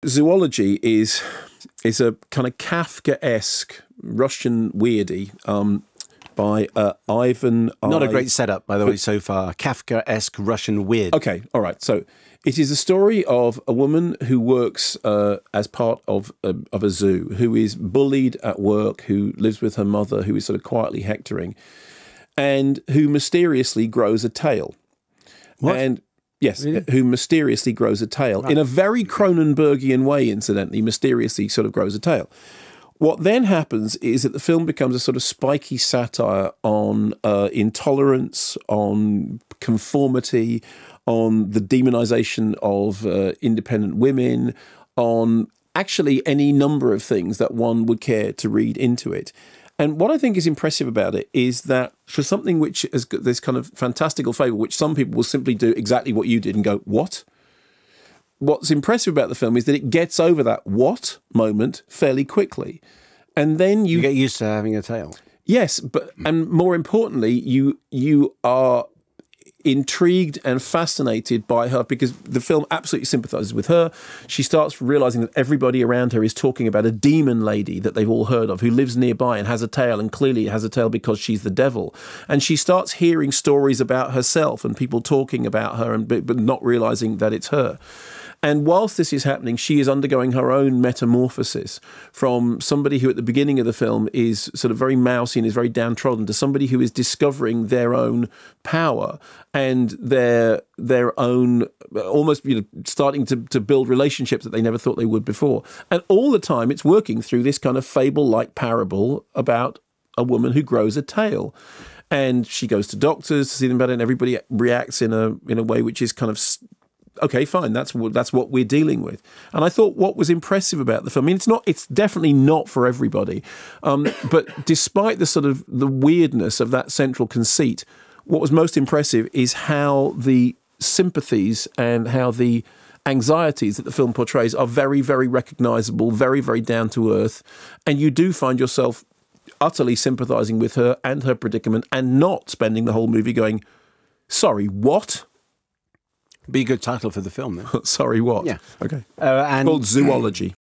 Zoology is a kind of Kafka-esque Russian weirdie by Ivan. Not a great setup, by the way, so far. Kafka-esque Russian weird. Okay, all right. So it is a story of a woman who works as part of a zoo, who is bullied at work, who lives with her mother, who is sort of quietly hectoring, and who mysteriously grows a tail. What? And yes, Really? who mysteriously grows a tail. Right. In a very Cronenbergian way, incidentally, mysteriously sort of grows a tail. What then happens is that the film becomes a sort of spiky satire on intolerance, on conformity, on the demonization of independent women, on actually any number of things that one would care to read into it. And what I think is impressive about it is that for something which has got this kind of fantastical fable, which some people will simply do exactly what you did and go, what? What's impressive about the film is that it gets over that what moment fairly quickly. And then You get used to having a tail. yes, but and more importantly, you are intrigued and fascinated by her because the film absolutely sympathizes with her. She starts realizing that everybody around her is talking about a demon lady that they've all heard of who lives nearby and has a tail, and clearly has a tail because she's the devil. And she starts hearing stories about herself and people talking about her, and but not realizing that it's her. And whilst this is happening, she is undergoing her own metamorphosis from somebody who at the beginning of the film is sort of very mousy and is very downtrodden to somebody who is discovering their own power and their own, almost starting to build relationships that they never thought they would before. And all the time it's working through this kind of fable-like parable about a woman who grows a tail. And she goes to doctors to see them about it, and everybody reacts in a way which is kind of okay, fine, that's what we're dealing with. And I thought what was impressive about the film, I mean, it's definitely not for everybody, but despite the sort of the weirdness of that central conceit, what was most impressive is how the sympathies and how the anxieties that the film portrays are very, very recognisable, very, very down to earth, and you do find yourself utterly sympathising with her and her predicament and not spending the whole movie going, sorry, what? Be a good title for the film, then. Sorry, what? Yeah. Okay. And Called Zoology.